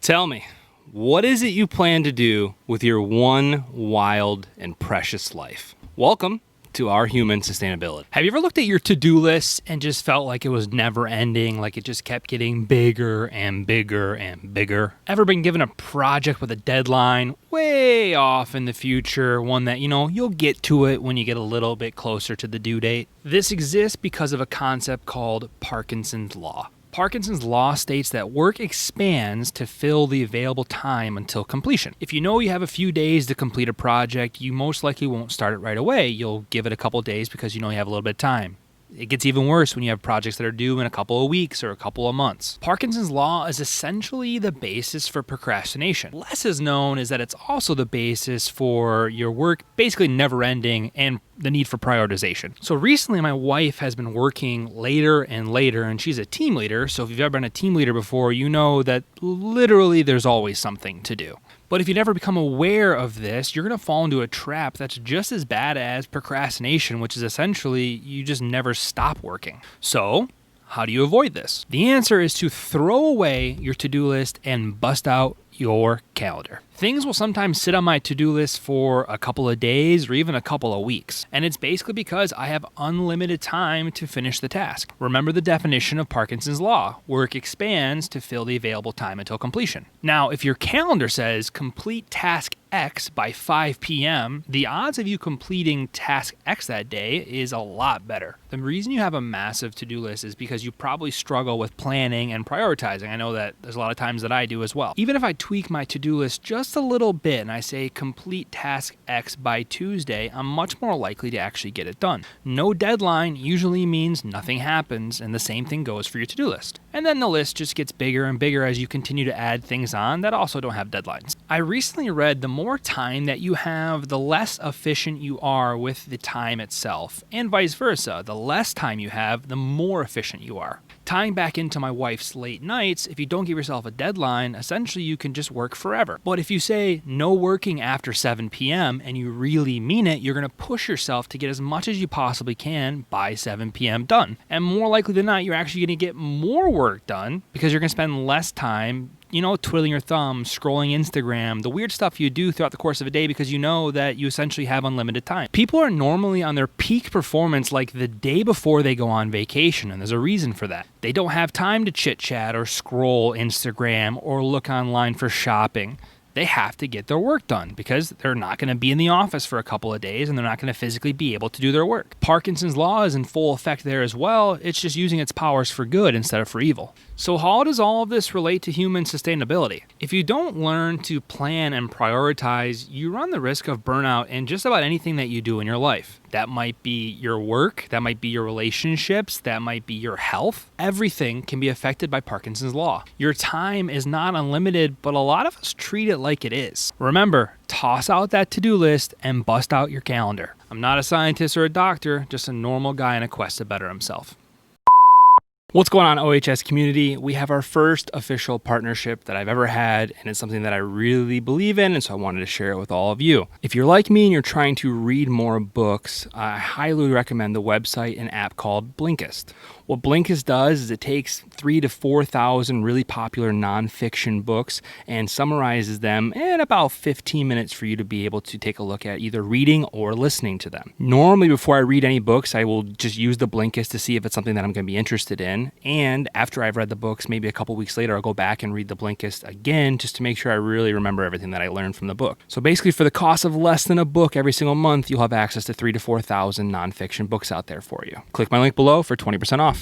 Tell me, what is it you plan to do with your one wild and precious life? Welcome to our human sustainability. Have you ever looked at your to-do list and just felt like it was never ending, like it just kept getting bigger and bigger and bigger? Ever been given a project with a deadline way off in the future, one that, you'll get to it when you get a little bit closer to the due date? This exists because of a concept called Parkinson's law. Parkinson's law states that work expands to fill the available time until completion. If you know you have a few days to complete a project, you most likely won't start it right away. You'll give it a couple days because you know you have a little bit of time. It gets even worse when you have projects that are due in a couple of weeks or a couple of months. Parkinson's law is essentially the basis for procrastination. Less is known is that it's also the basis for your work basically never ending and the need for prioritization. So recently my wife has been working later and later, and she's a team leader. So if you've ever been a team leader before, you know that literally there's always something to do. But if you never become aware of this, you're going to fall into a trap that's just as bad as procrastination, which is essentially you just never stop working. So how do you avoid this? The answer is to throw away your to-do list and bust out your calendar. Things will sometimes sit on my to-do list for a couple of days or even a couple of weeks. And it's basically because I have unlimited time to finish the task. Remember the definition of Parkinson's law. Work expands to fill the available time until completion. Now, if your calendar says complete task X by 5 p.m., the odds of you completing task X that day is a lot better. The reason you have a massive to-do list is because you probably struggle with planning and prioritizing. I know that there's a lot of times that I do as well. Even if I tweak my to-do list just a little bit and I say complete task X by Tuesday, I'm much more likely to actually get it done. No deadline usually means nothing happens, and the same thing goes for your to-do list. And then the list just gets bigger and bigger as you continue to add things on that also don't have deadlines. I recently read the more time that you have, the less efficient you are with the time itself, and vice versa. The less time you have, the more efficient you are. Tying back into my wife's late nights, if you don't give yourself a deadline, essentially you can just work forever. But if you say no working after 7 p.m. and you really mean it, you're going to push yourself to get as much as you possibly can by 7 p.m. done. And more likely than not, you're actually going to get more work done because you're going to spend less time twiddling your thumbs, scrolling Instagram, the weird stuff you do throughout the course of a day because you know that you essentially have unlimited time. People are normally on their peak performance like the day before they go on vacation, and there's a reason for that. They don't have time to chit-chat or scroll Instagram or look online for shopping. They have to get their work done because they're not going to be in the office for a couple of days and they're not going to physically be able to do their work. Parkinson's law is in full effect there as well. It's just using its powers for good instead of for evil. So how does all of this relate to human sustainability? If you don't learn to plan and prioritize, you run the risk of burnout in just about anything that you do in your life. That might be your work, that might be your relationships, that might be your health. Everything can be affected by Parkinson's law. Your time is not unlimited, but a lot of us treat it like it is. Remember, toss out that to-do list and bust out your calendar. I'm not a scientist or a doctor, just a normal guy in a quest to better himself. What's going on, OHS community? We have our first official partnership that I've ever had, and it's something that I really believe in, and so I wanted to share it with all of you. If you're like me and you're trying to read more books, I highly recommend the website and app called Blinkist. What Blinkist does is it takes 3,000 to 4,000 really popular nonfiction books and summarizes them in about 15 minutes for you to be able to take a look at either reading or listening to them. Normally, before I read any books, I will just use the Blinkist to see if it's something that I'm going to be interested in. And after I've read the books, maybe a couple weeks later, I'll go back and read the Blinkist again just to make sure I really remember everything that I learned from the book. So basically, for the cost of less than a book every single month, you'll have access to 3,000 to 4,000 nonfiction books out there for you. Click my link below for 20% off.